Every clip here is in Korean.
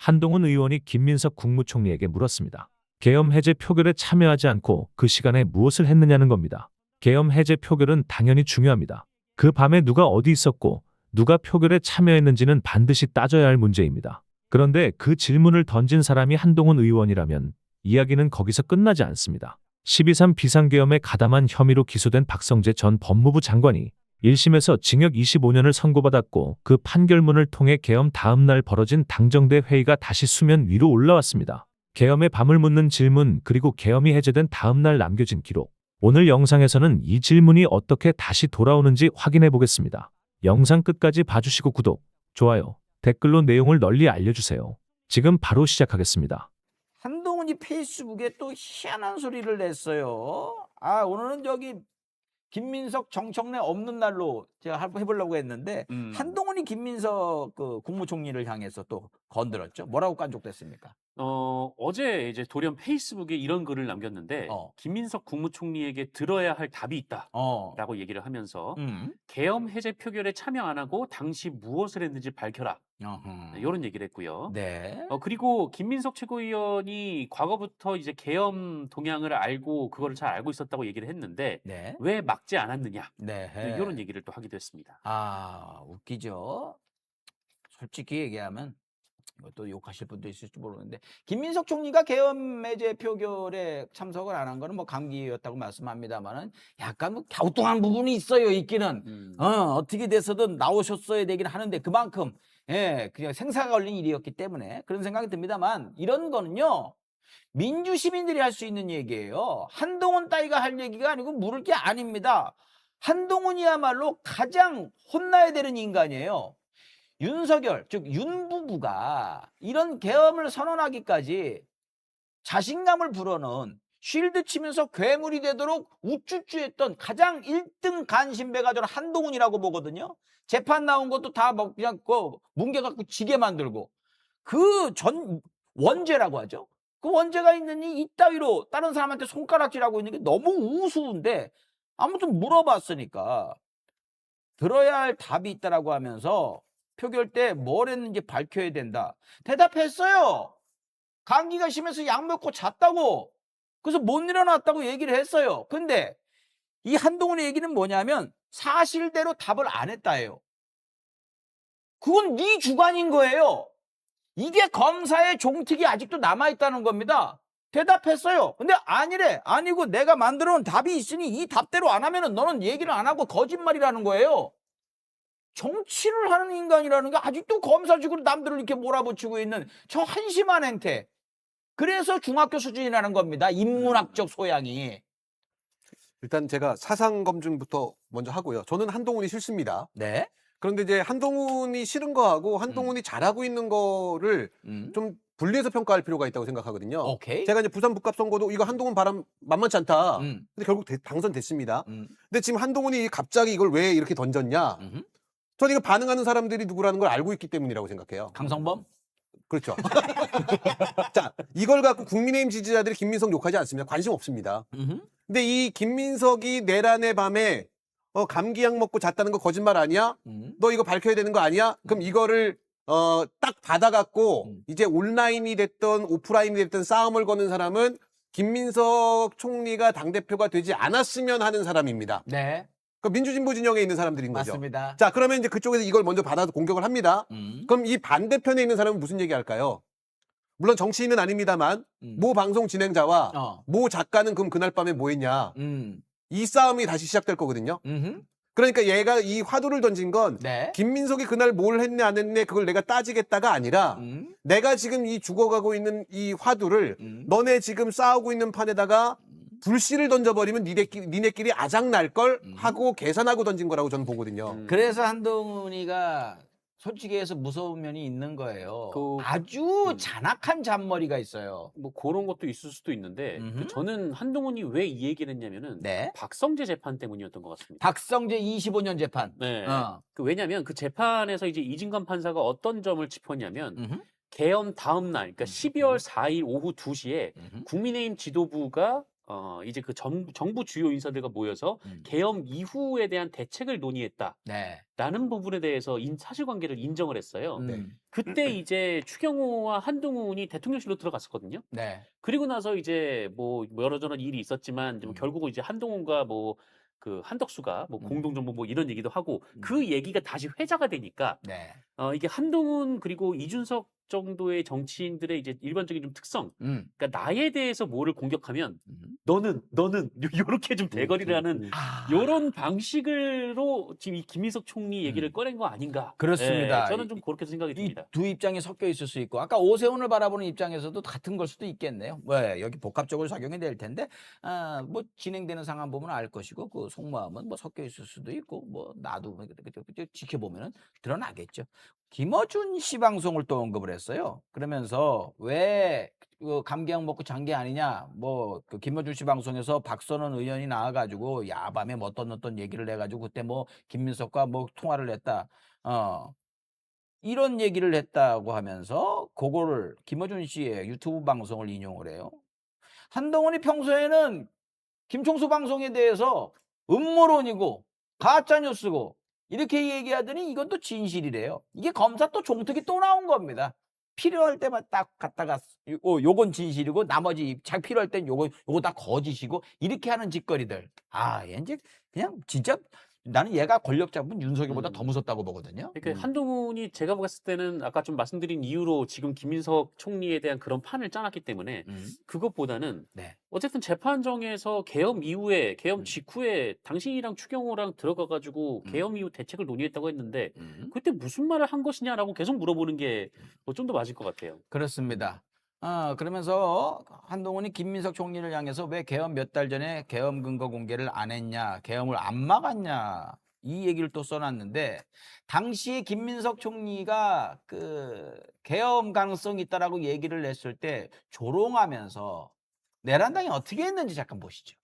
한동훈 의원이 김민석 국무총리에게 물었습니다. 계엄 해제 표결에 참여하지 않고 그 시간에 무엇을 했느냐는 겁니다. 계엄 해제 표결은 당연히 중요합니다. 그 밤에 누가 어디 있었고 누가 표결에 참여했는지는 반드시 따져야 할 문제입니다. 그런데 그 질문을 던진 사람이 한동훈 의원이라면 이야기는 거기서 끝나지 않습니다. 12.3 비상계엄에 가담한 혐의로 기소된 박성재 전 법무부 장관이 1심에서 징역 25년을 선고받았고 그 판결문을 통해 계엄 다음 날 벌어진 당정대 회의가 다시 수면 위로 올라왔습니다. 계엄의 밤을 묻는 질문 그리고 계엄이 해제된 다음 날 남겨진 기록. 오늘 영상에서는 이 질문이 어떻게 다시 돌아오는지 확인해 보겠습니다. 영상 끝까지 봐주시고 구독, 좋아요, 댓글로 내용을 널리 알려주세요. 지금 바로 시작하겠습니다. 한동훈이 페이스북에 또 희한한 소리를 냈어요. 오늘은 저기 김민석 정청래 없는 날로 제가 해보려고 했는데 한동훈이 김민석 그 국무총리를 향해서 또 건드렸죠. 뭐라고 깐족됐습니까? 어제 이제 돌연 페이스북에 이런 글을 남겼는데 김민석 국무총리에게 들어야 할 답이 있다라고 얘기를 하면서 계엄 해제 표결에 참여 안 하고 당시 무엇을 했는지 밝혀라. 이런 얘기를 했고요. 네. 그리고 김민석 최고위원이 과거부터 이제 계엄 동향을 알고 그거를 잘 알고 있었다고 얘기를 했는데 네. 왜 막지 않았느냐. 네. 이런 얘기를 또 하기도 했습니다. 웃기죠. 솔직히 얘기하면 이것도 욕하실 분도 있을지 모르는데 김민석 총리가 계엄 해제 표결에 참석을 안 한 거는 뭐 감기였다고 말씀합니다만은 약간 뭐 갸우뚱한 부분이 있어요. 있기는 어떻게 돼서든 나오셨어야 되긴 하는데 그만큼 그냥 생사가 걸린 일이었기 때문에 그런 생각이 듭니다만 이런 거는요 민주 시민들이 할 수 있는 얘기예요. 한동훈 따위가 할 얘기가 아니고 물을 게 아닙니다. 한동훈이야말로 가장 혼나야 되는 인간이에요. 윤석열, 즉 윤 부부가 이런 계엄을 선언하기까지 자신감을 불어넣은 쉴드 치면서 괴물이 되도록 우쭈쭈했던 가장 1등 간신배가 저는 한동훈이라고 보거든요. 재판 나온 것도 다 뭐 그냥 뭉개갖고 지게 만들고 그 전 원죄라고 하죠. 그 원죄가 있느니 이따위로 다른 사람한테 손가락질하고 있는 게 너무 우스운데 아무튼 물어봤으니까 들어야 할 답이 있다라고 하면서 표결 때 뭘 했는지 밝혀야 된다. 대답했어요. 감기가 심해서 약 먹고 잤다고. 그래서 못 일어났다고 얘기를 했어요. 근데 이 한동훈의 얘기는 뭐냐면 사실대로 답을 안 했다예요. 그건 네 주관인 거예요. 이게 검사의 종특이 아직도 남아있다는 겁니다. 대답했어요. 근데 아니래. 아니고 내가 만들어 놓은 답이 있으니 이 답대로 안 하면은 너는 얘기를 안 하고 거짓말이라는 거예요. 정치를 하는 인간이라는 게 아직도 검사직으로 남들을 이렇게 몰아붙이고 있는 저 한심한 행태. 그래서 중학교 수준이라는 겁니다. 인문학적 소양이. 일단 제가 사상 검증부터 먼저 하고요. 저는 한동훈이 싫습니다. 네. 그런데 이제 한동훈이 싫은 거하고 한동훈이 잘하고 있는 거를 좀 분리해서 평가할 필요가 있다고 생각하거든요. 오케이. 제가 이제 부산 북갑 선거도 이거 한동훈 바람 만만치 않다. 근데 결국 당선됐습니다. 근데 지금 한동훈이 갑자기 이걸 왜 이렇게 던졌냐? 저는 이거 반응하는 사람들이 누구라는 걸 알고 있기 때문이라고 생각해요. 강성범? 그렇죠. 자, 이걸 갖고 국민의힘 지지자들이 김민석 욕하지 않습니다. 관심 없습니다. 근데 이 김민석이 내란의 밤에 감기약 먹고 잤다는 거 거짓말 아니야? 너 이거 밝혀야 되는 거 아니야? 그럼 이거를 딱 받아갖고 이제 온라인이 됐던 오프라인이 됐던 싸움을 거는 사람은 김민석 총리가 당대표가 되지 않았으면 하는 사람입니다. 네. 그 민주진보 진영에 있는 사람들인 거죠. 맞습니다. 자, 그러면 이제 그쪽에서 이걸 먼저 받아서 공격을 합니다. 그럼 이 반대편에 있는 사람은 무슨 얘기 할까요? 물론 정치인은 아닙니다만 모 방송 진행자와 모 작가는 그럼 그날 밤에 뭐 했냐? 이 싸움이 다시 시작될 거거든요. 그러니까 얘가 이 화두를 던진 건 김민석이 그날 뭘 했네 안 했네 그걸 내가 따지겠다가 아니라 내가 지금 이 죽어가고 있는 이 화두를 너네 지금 싸우고 있는 판에다가 불씨를 던져버리면 니네끼리 아작날걸 하고 계산하고 던진 거라고 저는 보거든요. 그래서 한동훈이가 솔직히 해서 무서운 면이 있는 거예요. 아주 잔악한 잔머리가 있어요. 뭐 그런 것도 있을 수도 있는데 저는 한동훈이 왜 이 얘기를 했냐면은 박성재 재판 때문이었던 것 같습니다. 박성재 25년 재판. 네. 왜냐하면 그 재판에서 이제 이진관 판사가 어떤 점을 짚었냐면 계엄 다음 날, 그러니까 12월 4일 오후 2시에 국민의힘 지도부가 이제 그 정부 주요 인사들과 모여서 계엄 이후에 대한 대책을 논의했다. 네. 라는 부분에 대해서 사실관계를 인정을 했어요. 네. 그때 이제 추경호와 한동훈이 대통령실로 들어갔었거든요. 네. 그리고 나서 이제 뭐 여러저런 일이 있었지만 뭐 결국은 이제 한동훈과 뭐 그 한덕수가 뭐 공동정부 뭐 이런 얘기도 하고 그 얘기가 다시 회자가 되니까 네. 이게 한동훈 그리고 이준석 정도의 정치인들의 이제 일반적인 좀 특성, 그러니까 나에 대해서 뭐를 공격하면 너는 요렇게 좀 대거리를 하는 요런 방식으로 지금 이 김민석 총리 얘기를 꺼낸 거 아닌가? 그렇습니다. 예, 저는 좀 그렇게 생각이 이 듭니다. 두 입장이 섞여 있을 수 있고 아까 오세훈을 바라보는 입장에서도 같은 걸 수도 있겠네요. 왜 여기 복합적으로 작용이 될 텐데 뭐 진행되는 상황 보면 알 것이고 그 속마음은 뭐 섞여 있을 수도 있고 뭐 나도 지켜보면은 드러나겠죠. 김어준 씨 방송을 또 언급을 했어요. 그러면서 왜 감기약 먹고 잔 게 아니냐, 뭐 그 김어준 씨 방송에서 박선원 의원이 나와가지고 야밤에 뭐 어떤 얘기를 해가지고 그때 뭐 김민석과 뭐 통화를 했다. 이런 얘기를 했다고 하면서 그거를 김어준 씨의 유튜브 방송을 인용을 해요. 한동훈이 평소에는 김총수 방송에 대해서 음모론이고 가짜뉴스고 이렇게 얘기하더니 이건 또 진실이래요. 이게 검사 또 종특이 또 나온 겁니다. 필요할 때만 딱 갖다가 요건 진실이고 나머지 잘 필요할 땐 요거 다 거짓이고 이렇게 하는 짓거리들. 이제 그냥 진짜 나는 얘가 권력 잡은 윤석열보다 더 무섭다고 보거든요. 그러니까 한동훈이 제가 봤을 때는 아까 좀 말씀드린 이유로 지금 김민석 총리에 대한 그런 판을 짜놨기 때문에 그것보다는 네. 어쨌든 재판정에서 계엄 이후에 계엄 직후에 당신이랑 추경호랑 들어가가지고 계엄 이후 대책을 논의했다고 했는데 그때 무슨 말을 한 것이냐라고 계속 물어보는 게 좀 더 맞을 것 같아요. 그렇습니다. 그러면서 한동훈이 김민석 총리를 향해서 왜 계엄 몇 달 전에 계엄 근거 공개를 안 했냐, 계엄을 안 막았냐 이 얘기를 또 써놨는데 당시에 김민석 총리가 그 계엄 가능성이 있다라고 얘기를 했을 때 조롱하면서 내란당이 어떻게 했는지 잠깐 보시죠.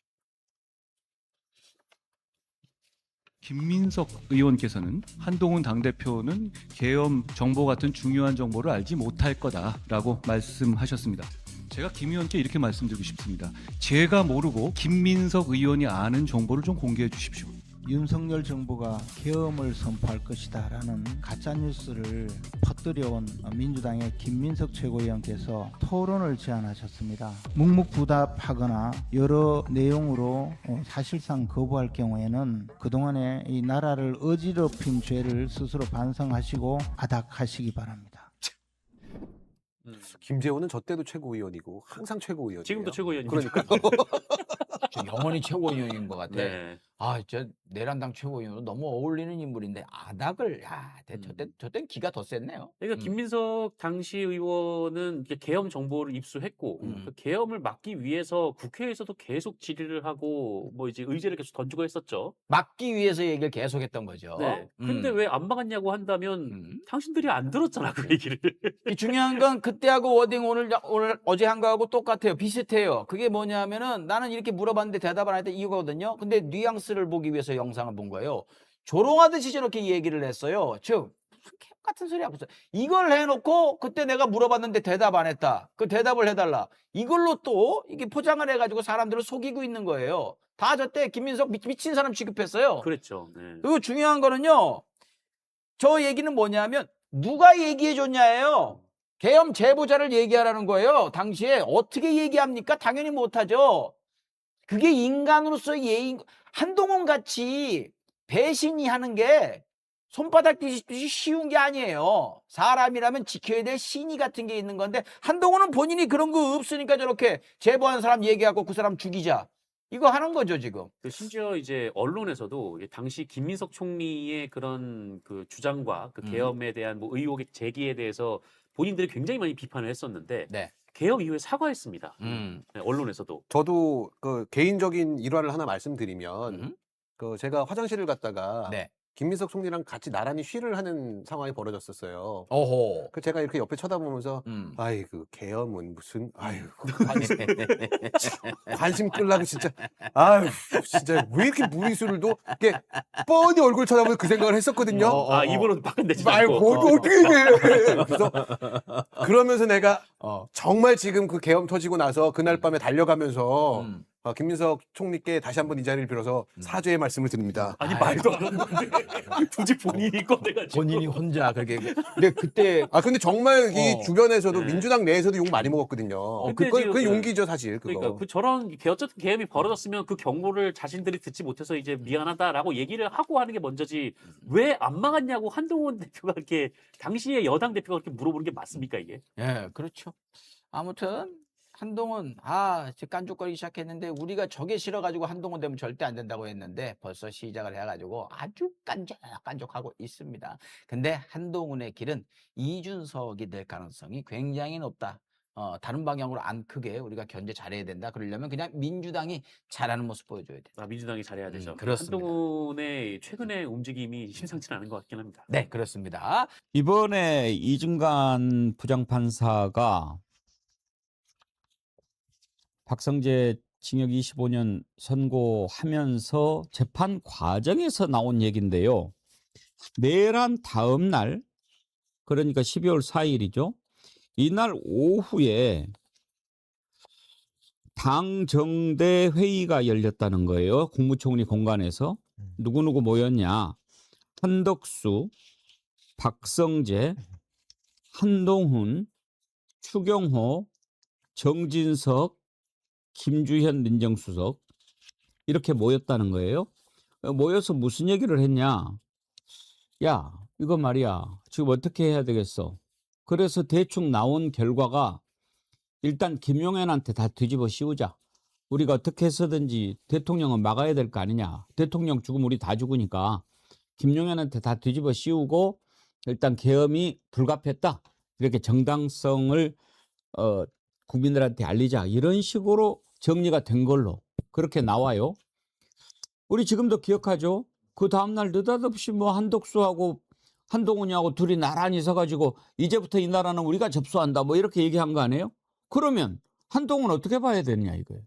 김민석 의원께서는 한동훈 당대표는 계엄 정보 같은 중요한 정보를 알지 못할 거다라고 말씀하셨습니다. 제가 김 의원께 이렇게 말씀드리고 싶습니다. 제가 모르고 김민석 의원이 아는 정보를 좀 공개해 주십시오. 윤석열 정부가 계엄을 선포할 것이다라는 가짜뉴스를 퍼뜨려온 민주당의 김민석 최고위원께서 토론을 제안하셨습니다. 묵묵부답하거나 여러 내용으로 사실상 거부할 경우에는 그동안의 이 나라를 어지럽힌 죄를 스스로 반성하시고 아닥하시기 바랍니다. 김재호는 저 때도 최고위원이고 항상 최고위원이에요. 지금도 최고위원입니다. 그러니까 영원히 최고위원인 것 같아. 네. 저 내란당 최고위원으로 너무 어울리는 인물인데 아닥을 저땐 기가 더 셌네요. 그러니까 김민석 당시 의원은 이제 계엄 정보를 입수했고 그 계엄을 막기 위해서 국회에서도 계속 질의를 하고 뭐 이제 의제를 계속 던지고 했었죠. 막기 위해서 얘기를 계속했던 거죠. 네. 근데 왜 안 막았냐고 한다면 당신들이 안 들었잖아 그 얘기를. 이 중요한 건 그때하고 워딩 오늘 어제 한 거하고 똑같아요. 비슷해요. 그게 뭐냐면은 나는 이렇게 물어봤는데 대답을 안 했다 이거거든요. 근데 뉘앙스를 보기 위해서 영상을 본 거예요. 조롱하듯이 저렇게 얘기를 했어요. 즉 무슨 같은 소리 하고 있어. 이걸 해놓고 그때 내가 물어봤는데 대답 안 했다. 그 대답을 해달라. 이걸로 또 이게 포장을 해가지고 사람들을 속이고 있는 거예요. 다 저때 김민석 미친 사람 취급했어요. 그랬죠. 네. 그리고 중요한 거는요. 저 얘기는 뭐냐면 누가 얘기해 줬냐예요. 계엄 제보자를 얘기하라는 거예요. 당시에 어떻게 얘기합니까? 당연히 못하죠. 그게 인간으로서의 예인. 한동훈 같이 배신이 하는 게 손바닥 뒤집듯이 쉬운 게 아니에요. 사람이라면 지켜야 될 신의 같은 게 있는 건데 한동훈은 본인이 그런 거 없으니까 저렇게 제보한 사람 얘기하고 그 사람 죽이자. 이거 하는 거죠 지금. 심지어 이제 언론에서도 당시 김민석 총리의 그런 그 주장과 그 계엄에 대한 뭐 의혹의 제기에 대해서 본인들이 굉장히 많이 비판을 했었는데 네. 계엄 이후에 사과했습니다. 네, 언론에서도. 저도 그 개인적인 일화를 하나 말씀드리면 그 제가 화장실을 갔다가 네. 김민석 총리랑 같이 나란히 쉬를 하는 상황이 벌어졌었어요. 어호. 그 제가 이렇게 옆에 쳐다보면서 아이고 계엄은 무슨 아이고 관심 끌라고 진짜 아유 진짜 왜 이렇게 무리수를 도 이렇게 뻔히 얼굴 쳐다보면서 그 생각을 했었거든요. 입으로 바꾼대지 말고 어떻게 해? 그래서 그러면서 내가 정말 지금 그 계엄 터지고 나서 그날 밤에 달려가면서 김민석 총리께 다시 한번 이 자리를 빌어서 사죄의 말씀을 드립니다. 아니 말도 안 하는 건데 굳이 본인이 꺼내가지고. 본인이 혼자 그렇게. 근데 그때 근데 정말 이 주변에서도 네. 민주당 내에서도 욕 많이 먹었거든요. 근데 그 지금- 용기죠 사실 그거. 그러니까 저런 어쨌든 계엄이 벌어졌으면 그 경고를 자신들이 듣지 못해서 이제 미안하다라고 얘기를 하고 하는 게 먼저지 왜 안 막았냐고 한동훈 대표가 이렇게 당시에 여당 대표가 그렇게 물어보는 게 맞습니까 이게? 예, 그렇죠. 아무튼 한동훈 이제 깐족거리기 시작했는데 우리가 저게 싫어가지고 한동훈 되면 절대 안 된다고 했는데 벌써 시작을 해가지고 아주 깐족하고 있습니다. 근데 한동훈의 길은 이준석이 될 가능성이 굉장히 높다. 다른 방향으로 안 크게 우리가 견제 잘해야 된다. 그러려면 그냥 민주당이 잘하는 모습 보여줘야 돼. 민주당이 잘해야 되죠. 그렇습니다. 한동훈의 최근의 움직임이 심상치는 않은 것 같긴 합니다. 네, 그렇습니다. 이번에 이중관 부장판사가 박성재 징역 25년 선고하면서 재판 과정에서 나온 얘기인데요. 내란 다음 날, 그러니까 12월 4일이죠. 이날 오후에 당정대 회의가 열렸다는 거예요. 국무총리 공간에서. 누구누구 모였냐. 한덕수, 박성재, 한동훈, 추경호, 정진석, 김주현 민정수석 이렇게 모였다는 거예요. 모여서 무슨 얘기를 했냐. 야, 이거 말이야. 지금 어떻게 해야 되겠어. 그래서 대충 나온 결과가 일단 김용현한테 다 뒤집어 씌우자. 우리가 어떻게 해서든지 대통령은 막아야 될 거 아니냐. 대통령 죽으면 우리 다 죽으니까 김용현한테 다 뒤집어 씌우고 일단 계엄이 불가피했다. 이렇게 정당성을 국민들한테 알리자. 이런 식으로 정리가 된 걸로 그렇게 나와요. 우리 지금도 기억하죠. 그 다음날 느닷없이 뭐 한덕수하고 한동훈이하고 둘이 나란히 서가지고 이제부터 이 나라는 우리가 접수한다. 뭐 이렇게 얘기한 거 아니에요? 그러면 한동훈 어떻게 봐야 되느냐 이거예요.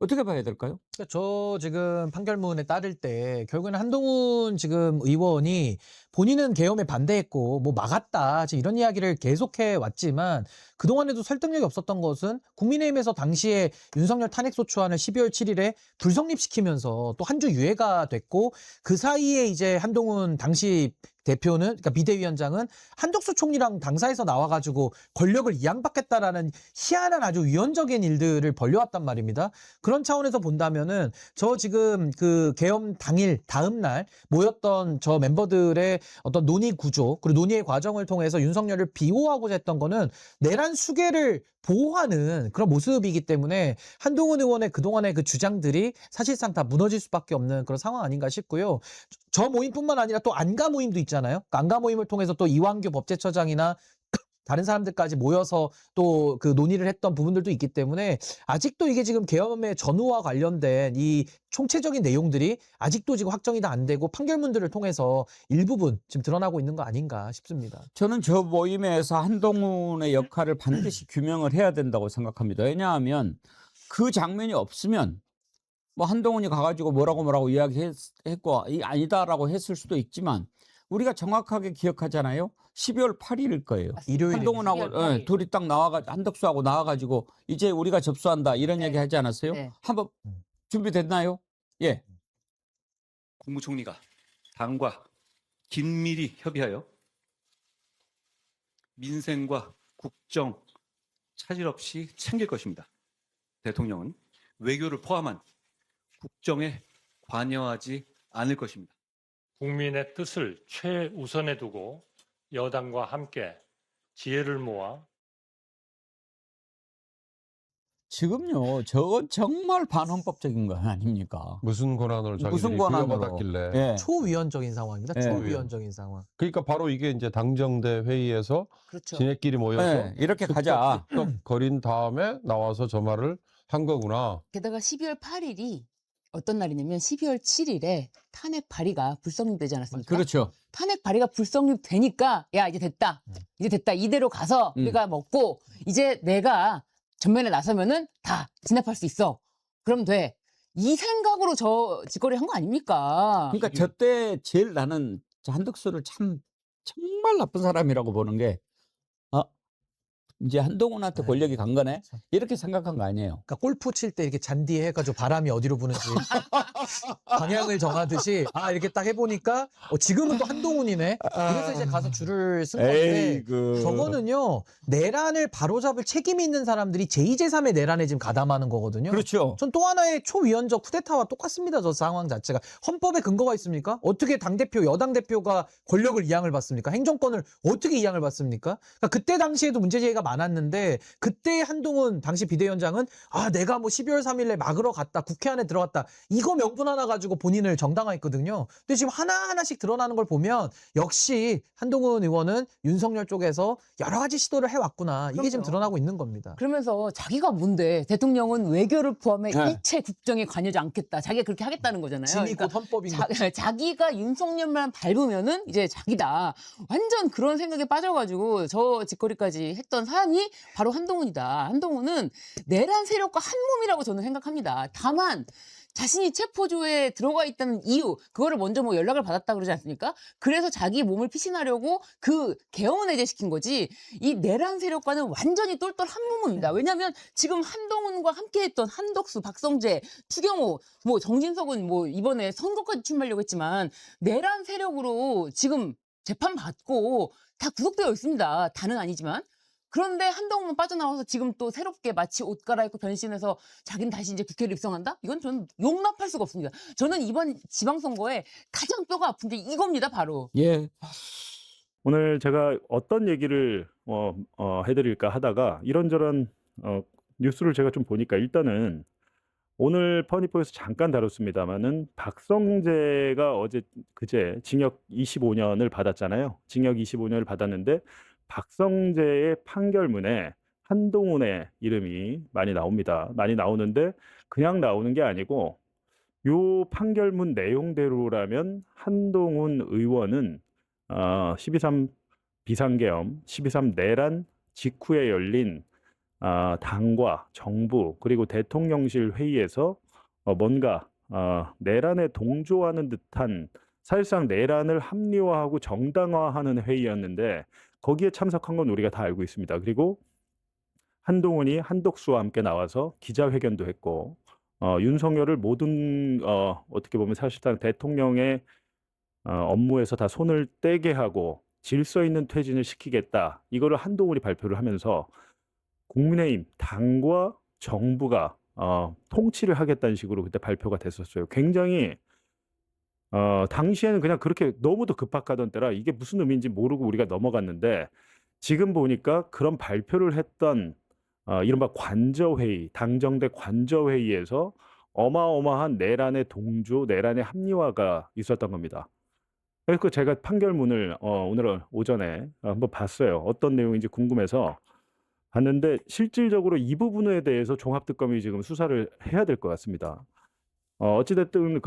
어떻게 봐야 될까요? 그러니까 저 지금 판결문에 따를 때 결국에는 한동훈 지금 의원이 본인은 계엄에 반대했고 뭐 막았다 지금 이런 이야기를 계속해 왔지만 그동안에도 설득력이 없었던 것은 국민의힘에서 당시에 윤석열 탄핵소추안을 12월 7일에 불성립시키면서 또 한 주 유예가 됐고 그 사이에 이제 한동훈 당시 대표는 그러니까 비대위원장은 한덕수 총리랑 당사에서 나와가지고 권력을 이양받겠다라는 희한한 아주 위헌적인 일들을 벌려왔단 말입니다. 그런 차원에서 본다면은 저 지금 그 계엄 당일 다음 날 모였던 저 멤버들의 어떤 논의 구조 그리고 논의의 과정을 통해서 윤석열을 비호하고자 했던 거는 내란 수계를 보호하는 그런 모습이기 때문에 한동훈 의원의 그동안의 그 주장들이 사실상 다 무너질 수밖에 없는 그런 상황 아닌가 싶고요. 저 모임뿐만 아니라 또 안가 모임도 있잖아요. 그 안가 모임을 통해서 또 이완규 법제처장이나 다른 사람들까지 모여서 또 그 논의를 했던 부분들도 있기 때문에 아직도 이게 지금 계엄의 전후와 관련된 이 총체적인 내용들이 아직도 지금 확정이 다 안 되고 판결문들을 통해서 일부분 지금 드러나고 있는 거 아닌가 싶습니다. 저는 저 모임에서 한동훈의 역할을 반드시 규명을 해야 된다고 생각합니다. 왜냐하면 그 장면이 없으면 뭐 한동훈이 가가지고 뭐라고 이야기했고 아니다라고 했을 수도 있지만 우리가 정확하게 기억하잖아요. 12월 8일일 거예요. 일요일에 한동훈하고 둘이 딱 나와가지고 한덕수하고 나와가지고 이제 우리가 접수한다 이런 얘기 하지 않았어요? 네. 한번 준비됐나요? 예. 국무총리가 당과 긴밀히 협의하여 민생과 국정 차질 없이 챙길 것입니다. 대통령은 외교를 포함한 국정에 관여하지 않을 것입니다. 국민의 뜻을 최우선에 두고 여당과 함께 지혜를 모아 지금요, 저건 정말 반헌법적인 거 아닙니까? 무슨 권한을 자기들이 무슨 권한으로? 부여받았길래. 예. 초위헌적인 상황입니다. 예. 초위헌적인 상황. 그러니까 바로 이게 이제 당정대 회의에서 그렇죠. 지네끼리 모여서 예, 이렇게 가자. 거린 다음에 나와서 저 말을 한 거구나. 게다가 12월 8일이 어떤 날이냐면 12월 7일에 탄핵 발의가 불성립되지 않았습니까? 그렇죠. 탄핵 발의가 불성립되니까 야 이제 됐다. 이제 됐다. 이대로 가서 우리가 먹고 이제 내가 전면에 나서면은 다 진압할 수 있어. 그럼 돼. 이 생각으로 저 짓거리 한 거 아닙니까? 그러니까 저 때 제일 나는 저 한덕수를 참 정말 나쁜 사람이라고 보는 게 이제 한동훈한테 네. 권력이 간 거네. 이렇게 생각한 거 아니에요. 그러니까 골프 칠 때 이렇게 잔디에 해가지고 바람이 어디로 부는지 방향을 정하듯이 이렇게 딱 해보니까 지금은 또 한동훈이네. 그래서 이제 가서 줄을 쓴 건데 저거는요 내란을 바로잡을 책임이 있는 사람들이 제2, 제3의 내란에 지금 가담하는 거거든요. 그렇죠. 전 또 하나의 초위헌적 쿠데타와 똑같습니다. 저 상황 자체가. 헌법에 근거가 있습니까? 어떻게 당대표, 여당 대표가 권력을 이양을 받습니까? 행정권을 어떻게 이양을 받습니까? 그러니까 그때 당시에도 문제제기가 많았는데 그때 한동훈 당시 비대위원장은 내가 뭐 12월 3일에 막으러 갔다, 국회 안에 들어갔다 이거 명분 하나 가지고 본인을 정당화했거든요. 근데 지금 하나하나씩 드러나는 걸 보면 역시 한동훈 의원은 윤석열 쪽에서 여러 가지 시도를 해왔구나. 이게 지금 드러나고 있는 겁니다. 그러면서 자기가 뭔데 대통령은 외교를 포함해 일체 국정에 관여하지 않겠다. 자기가 그렇게 하겠다는 거잖아요. 진이 곧 헌법인 거. 자기가 윤석열만 밟으면은 이제 자기다. 완전 그런 생각에 빠져가지고 저 짓거리까지 했던 사람이 바로 한동훈이다. 한동훈은 내란 세력과 한 몸이라고 저는 생각합니다. 다만 자신이 체포조에 들어가 있다는 이유, 그거를 먼저 뭐 연락을 받았다 그러지 않습니까? 그래서 자기 몸을 피신하려고 그 계엄을 해제시킨 거지, 이 내란 세력과는 완전히 똘똘 한 몸입니다. 왜냐하면 지금 한동훈과 함께했던 한덕수, 박성재, 추경호, 뭐 정진석은 뭐 이번에 선거까지 출마하려고 했지만 내란 세력으로 지금 재판받고 다 구속되어 있습니다. 다는 아니지만. 그런데 한동훈만 빠져나와서 지금 또 새롭게 마치 옷 갈아입고 변신해서 자기는 다시 이제 국회를 입성한다? 이건 저는 용납할 수가 없습니다. 저는 이번 지방선거에 가장 뼈가 아픈 게 이겁니다, 바로. 예. 오늘 제가 어떤 얘기를 해드릴까 하다가 이런저런 뉴스를 제가 좀 보니까 일단은 오늘 퍼니포에서 잠깐 다뤘습니다만은 박성재가 그제 징역 25년을 받았잖아요. 징역 25년을 받았는데 박성재의 판결문에 한동훈의 이름이 많이 나옵니다. 많이 나오는데 그냥 나오는 게 아니고 요 판결문 내용대로라면 한동훈 의원은 12.3 비상계엄, 12.3 내란 직후에 열린 당과 정부 그리고 대통령실 회의에서 뭔가 내란에 동조하는 듯한 사실상 내란을 합리화하고 정당화하는 회의였는데 거기에 참석한 건 우리가 다 알고 있습니다. 그리고 한동훈이 한덕수와 함께 나와서 기자회견도 했고 윤석열을 모든 어떻게 보면 사실상 대통령의 업무에서 다 손을 떼게 하고 질서 있는 퇴진을 시키겠다. 이거를 한동훈이 발표를 하면서 국민의힘 당과 정부가 통치를 하겠다는 식으로 그때 발표가 됐었어요. 굉장히 당시에는 그냥 그렇게 너무도 급박하던 때라 이게 무슨 의미인지 모르고 우리가 넘어갔는데 지금 보니까 그런 발표를 했던 이른바 관저회의, 당정대 관저회의에서 어마어마한 내란의 동조, 내란의 합리화가 있었던 겁니다. 그래서 제가 판결문을 오늘 오전에 한번 봤어요. 어떤 내용인지 궁금해서 봤는데 실질적으로 이 부분에 대해서 종합특검이 지금 수사를 해야 될 것 같습니다. 어찌됐든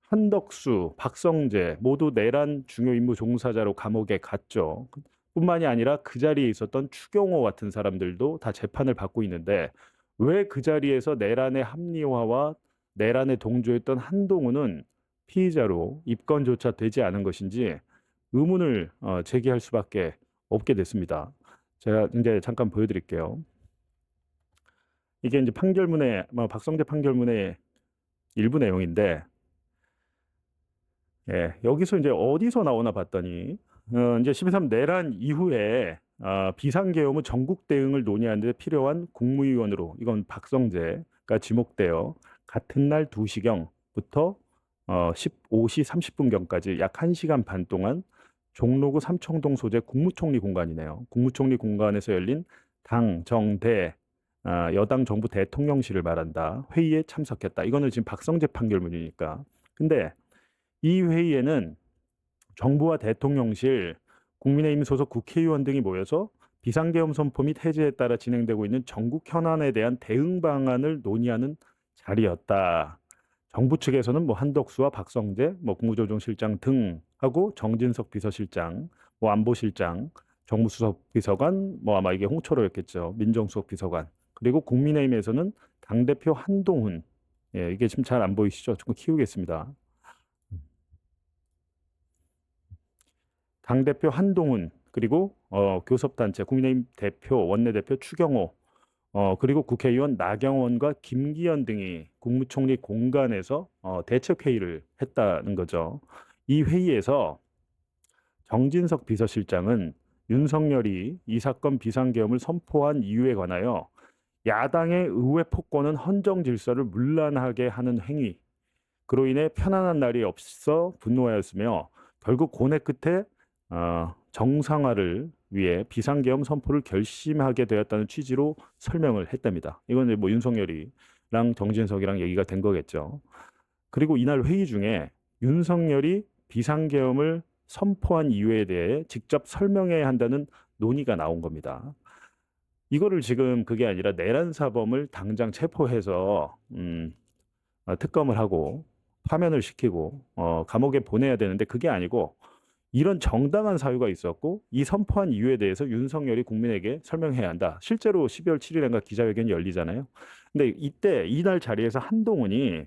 한덕수, 박성재 모두 내란 중요 임무 종사자로 감옥에 갔죠. 뿐만이 아니라 그 자리에 있었던 추경호 같은 사람들도 다 재판을 받고 있는데 왜 그 자리에서 내란의 합리화와 내란에 동조했던 한동훈은 피의자로 입건조차 되지 않은 것인지 의문을 제기할 수밖에 없게 됐습니다. 제가 이제 잠깐 보여드릴게요. 이게 이제 판결문의 박성재 판결문의 일부 내용인데, 여기서 이제 어디서 나오나 봤더니 이제 12.3 내란 이후에 비상계엄의 전국 대응을 논의하는 데 필요한 국무위원으로 이건 박성재가 지목되어 같은 날 2시경부터 15시 30분경까지 약 1시간 반 동안 종로구 삼청동 소재 국무총리 공간이네요. 국무총리 공간에서 열린 당, 정, 대 여당 정부 대통령실을 말한다. 회의에 참석했다. 이거는 지금 박성재 판결문이니까. 근데 이 회의에는 정부와 대통령실, 국민의힘 소속 국회의원 등이 모여서 비상계엄 선포 및 해제에 따라 진행되고 있는 전국 현안에 대한 대응 방안을 논의하는 자리였다. 정부 측에서는 뭐 한덕수와 박성재, 뭐 국무조정실장 등하고 정진석 비서실장, 뭐 안보실장, 정무수석 비서관, 뭐 아마 이게 홍철호였겠죠. 민정수석 비서관. 그리고 국민의힘에서는 당대표 한동훈. 이게 지금 잘 안 보이시죠? 조금 키우겠습니다. 당대표 한동훈, 그리고 교섭단체 국민의힘 대표, 원내대표 추경호, 그리고 국회의원 나경원과 김기현 등이 국무총리 공간에서 대책회의를 했다는 거죠. 이 회의에서 정진석 비서실장은 윤석열이 이 사건 비상계엄을 선포한 이유에 관하여 야당의 의회 폭권은 헌정 질서를 문란하게 하는 행위, 그로 인해 편안한 날이 없어 분노하였으며 결국 고뇌 끝에 정상화를 위해 비상계엄 선포를 결심하게 되었다는 취지로 설명을 했답니다. 이건 이제 뭐 윤석열이랑 정진석이랑 얘기가 된 거겠죠. 그리고 이날 회의 중에 윤석열이 비상계엄을 선포한 이유에 대해 직접 설명해야 한다는 논의가 나온 겁니다. 이거를 지금 그게 아니라 내란 사범을 당장 체포해서 특검을 하고 파면을 시키고 감옥에 보내야 되는데 그게 아니고 이런 정당한 사유가 있었고 이 선포한 이유에 대해서 윤석열이 국민에게 설명해야 한다. 실제로 12월 7일인가 기자회견이 열리잖아요. 근데 이날 자리에서 한동훈이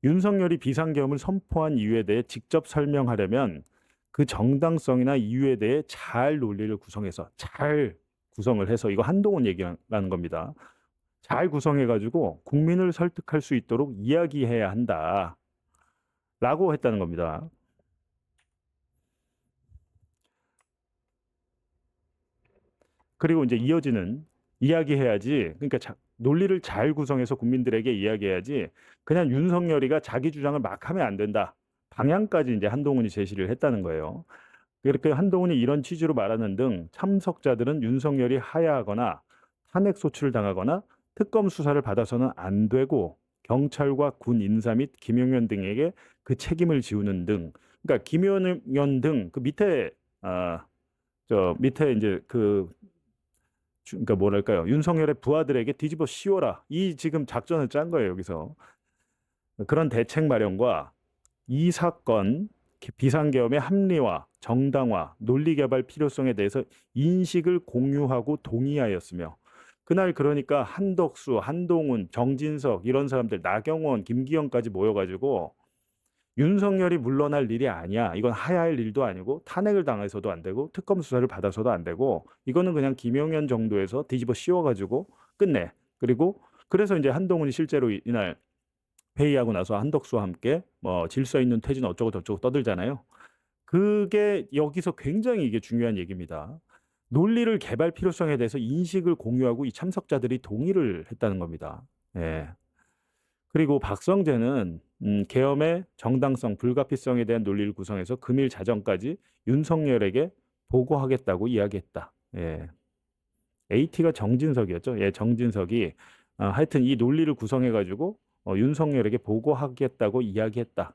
윤석열이 비상계엄을 선포한 이유에 대해 직접 설명하려면 그 정당성이나 이유에 대해 잘 논리를 구성해서 잘 구성을 해서 이거 한동훈 얘기라는 겁니다. 잘 구성해가지고 국민을 설득할 수 있도록 이야기해야 한다라고 했다는 겁니다. 그리고 이제 이어지는 이야기해야지. 그러니까 논리를 잘 구성해서 국민들에게 이야기해야지. 그냥 윤석열이가 자기 주장을 막 하면 안 된다. 방향까지 이제 한동훈이 제시를 했다는 거예요. 그렇게 한동훈이 이런 취지로 말하는 등 참석자들은 윤석열이 하야하거나 탄핵 소추를 당하거나 특검 수사를 받아서는 안 되고 경찰과 군 인사 및 김용현 등에게 그 책임을 지우는 등, 그러니까 김용현 등 그 밑에 저 밑에 이제 그러니까 뭐랄까요, 윤석열의 부하들에게 뒤집어 씌워라, 이 지금 작전을 짠 거예요. 여기서 그런 대책 마련과 이 사건 비상계엄의 합리화, 정당화, 논리 개발 필요성에 대해서 인식을 공유하고 동의하였으며, 그날 그러니까 한덕수, 한동훈, 정진석 이런 사람들, 나경원, 김기현까지 모여가지고 윤석열이 물러날 일이 아니야. 이건 하야할 일도 아니고 탄핵을 당해서도 안 되고 특검 수사를 받아서도 안 되고 이거는 그냥 김용현 정도에서 뒤집어 씌워가지고 끝내. 그리고 그래서 이제 한동훈이 실제로 이날 회의하고 나서 한덕수와 함께 뭐 질서 있는 퇴진 어쩌고 저쩌고 떠들잖아요. 그게 여기서 굉장히 이게 중요한 얘기입니다. 논리를 개발 필요성에 대해서 인식을 공유하고 이 참석자들이 동의를 했다는 겁니다. 예. 그리고 박성재는 계엄의 정당성, 불가피성에 대한 논리를 구성해서 금일 자정까지 윤석열에게 보고하겠다고 이야기했다. 예. AT가 정진석이었죠. 예, 정진석이 하여튼 이 논리를 구성해가지고 윤석열에게 보고하겠다고 이야기했다.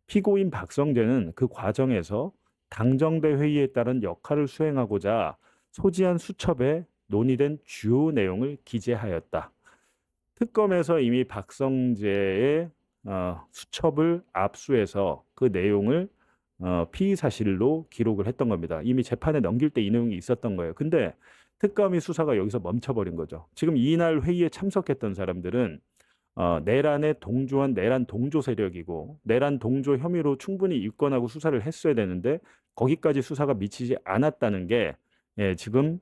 피고인 박성재는 그 과정에서 당정대 회의에 따른 역할을 수행하고자 소지한 수첩에 논의된 주요 내용을 기재하였다. 특검에서 이미 박성재의 수첩을 압수해서 그 내용을 피의 사실로 기록을 했던 겁니다. 이미 재판에 넘길 때 이 내용이 있었던 거예요. 근데 특검이 수사가 여기서 멈춰버린 거죠. 지금 이날 회의에 참석했던 사람들은 내란에 동조한 내란 동조 세력이고 내란 동조 혐의로 충분히 입건하고 수사를 했어야 되는데 거기까지 수사가 미치지 않았다는 게 지금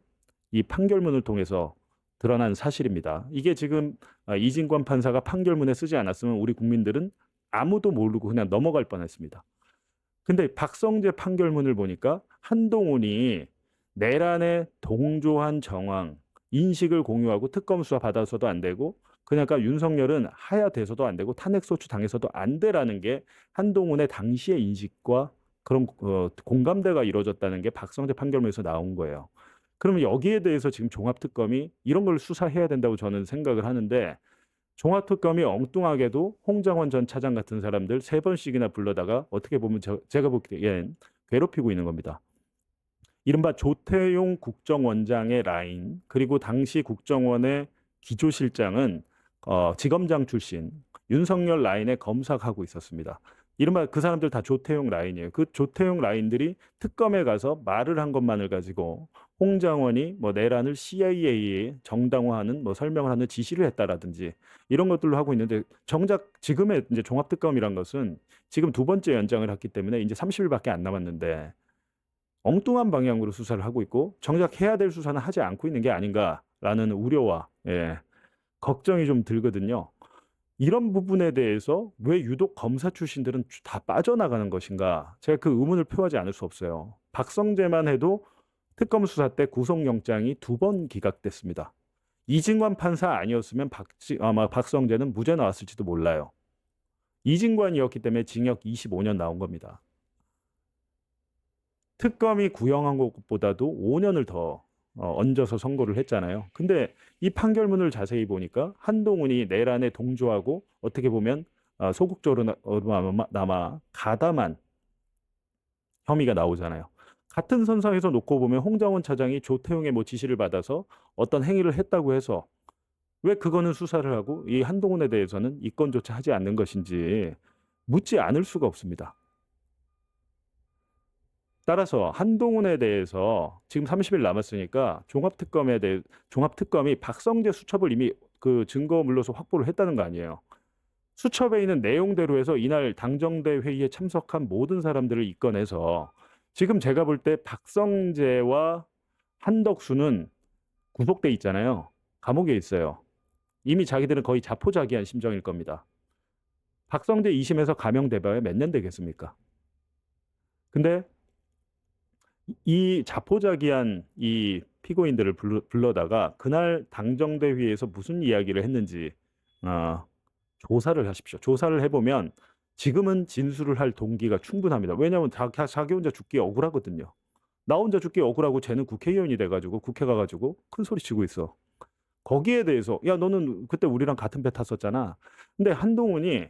이 판결문을 통해서 드러난 사실입니다. 이게 지금 이진관 판사가 판결문에 쓰지 않았으면 우리 국민들은 아무도 모르고 그냥 넘어갈 뻔했습니다. 근데 박성재 판결문을 보니까 한동훈이 내란에 동조한 정황, 인식을 공유하고 특검 수사 받아서도 안 되고 그러니까 윤석열은 하야돼서도 안 되고 탄핵 소추 당해서도 안 되라는 게 한동훈의 당시의 인식과 그런 공감대가 이루어졌다는 게 박성재 판결문에서 나온 거예요. 그러면 여기에 대해서 지금 종합특검이 이런 걸 수사해야 된다고 저는 생각을 하는데 종합특검이 엉뚱하게도 홍장원 전 차장 같은 사람들 3번씩이나 불러다가 어떻게 보면 제가 보기엔 괴롭히고 있는 겁니다. 이른바 조태용 국정원장의 라인 그리고 당시 국정원의 기조실장은 지검장 출신 윤석열 라인에 검사하고 있었습니다. 이른바 그 사람들 다 조태용 라인이에요. 그 조태용 라인들이 특검에 가서 말을 한 것만을 가지고 홍장원이 뭐 내란을 CIA에 정당화하는 뭐 설명을 하는 지시를 했다라든지 이런 것들로 하고 있는데 정작 지금의 이제 종합특검이란 것은 지금 2번째 연장을 했기 때문에 이제 30일밖에 안 남았는데 엉뚱한 방향으로 수사를 하고 있고 정작 해야 될 수사는 하지 않고 있는 게 아닌가라는 우려와 걱정이 좀 들거든요. 이런 부분에 대해서 왜 유독 검사 출신들은 다 빠져나가는 것인가? 제가 그 의문을 표하지 않을 수 없어요. 박성재만 해도 특검 수사 때 구속영장이 2번 기각됐습니다. 이진관 판사 아니었으면 아마 박성재는 무죄 나왔을지도 몰라요. 이진관이었기 때문에 징역 25년 나온 겁니다. 특검이 구형한 것보다도 5년을 더 얹어서 선고를 했잖아요. 근데 이 판결문을 자세히 보니까 한동훈이 내란에 동조하고 어떻게 보면 소극적으로나마 가담한 혐의가 나오잖아요. 같은 선상에서 놓고 보면 홍장원 차장이 조태용의 뭐 지시를 받아서 어떤 행위를 했다고 해서 왜 그거는 수사를 하고 이 한동훈에 대해서는 입건조차 하지 않는 것인지 묻지 않을 수가 없습니다. 따라서 한동훈에 대해서 지금 30일 남았으니까 종합특검이 박성재 수첩을 이미 그 증거물로서 확보를 했다는 거 아니에요. 수첩에 있는 내용대로 해서 이날 당정대 회의에 참석한 모든 사람들을 입건해서 지금 제가 볼 때 박성재와 한덕수는 구속돼 있잖아요. 감옥에 있어요. 이미 자기들은 거의 자포자기한 심정일 겁니다. 박성재 2심에서 감형돼봐야 몇 년 되겠습니까? 근데 이 자포자기한 이 피고인들을 불러다가 그날 당정대 회의에서 무슨 이야기를 했는지 조사를 하십시오. 조사를 해보면 지금은 진술을 할 동기가 충분합니다. 왜냐하면 자기 혼자 죽기 억울하거든요. 나 혼자 죽기 억울하고 쟤는 국회의원이 돼가지고 국회 가가지고 큰 소리 치고 있어. 거기에 대해서 야 너는 그때 우리랑 같은 배 탔었잖아. 근데 한동훈이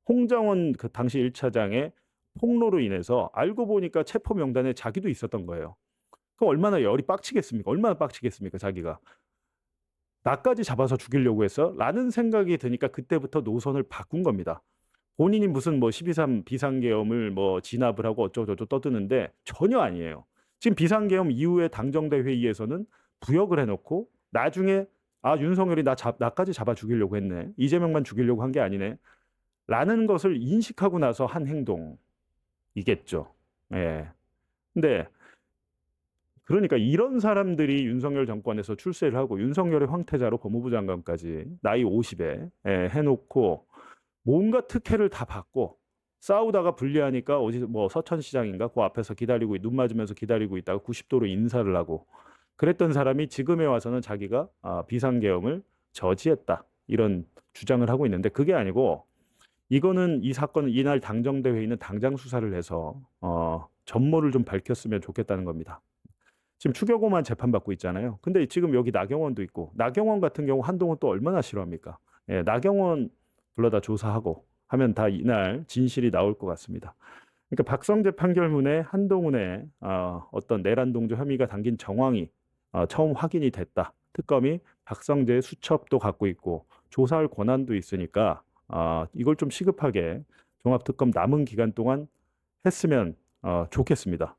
홍장원 그 당시 1차장의 폭로로 인해서 알고 보니까 체포 명단에 자기도 있었던 거예요. 그럼 얼마나 열이 빡치겠습니까? 얼마나 빡치겠습니까? 자기가. 나까지 잡아서 죽이려고 했어? 라는 생각이 드니까 그때부터 노선을 바꾼 겁니다. 본인이 무슨 뭐 12.3 비상계엄을 뭐 진압을 하고 어쩌고저쩌고 떠드는데 전혀 아니에요. 지금 비상계엄 이후에 당정대 회의에서는 부역을 해놓고 나중에 윤석열이 나까지 잡아 죽이려고 했네. 이재명만 죽이려고 한 게 아니네. 라는 것을 인식하고 나서 한 행동이겠죠. 예. 근데 그러니까 이런 사람들이 윤석열 정권에서 출세를 하고 윤석열의 황태자로 법무부 장관까지 나이 50에 해놓고 뭔가 특혜를 다 받고 싸우다가 불리하니까 어디 뭐 서천시장인가 그 앞에서 기다리고 눈 맞으면서 기다리고 있다가 90도로 인사를 하고 그랬던 사람이 지금에 와서는 자기가 비상계엄을 저지했다 이런 주장을 하고 있는데 그게 아니고 이거는 이 사건은 이날 당정대 회의는 당장 수사를 해서 전모를 좀 밝혔으면 좋겠다는 겁니다. 지금 추경호만 재판받고 있잖아요. 근데 지금 여기 나경원도 있고 나경원 같은 경우 한동훈 또 얼마나 싫어합니까? 예, 나경원 불러다 조사하고 하면 다 이날 진실이 나올 것 같습니다. 그러니까 박성재 판결문에 한동훈의 어떤 내란 동조 혐의가 담긴 정황이 처음 확인이 됐다. 특검이 박성재의 수첩도 갖고 있고 조사할 권한도 있으니까 이걸 좀 시급하게 종합특검 남은 기간 동안 했으면 좋겠습니다.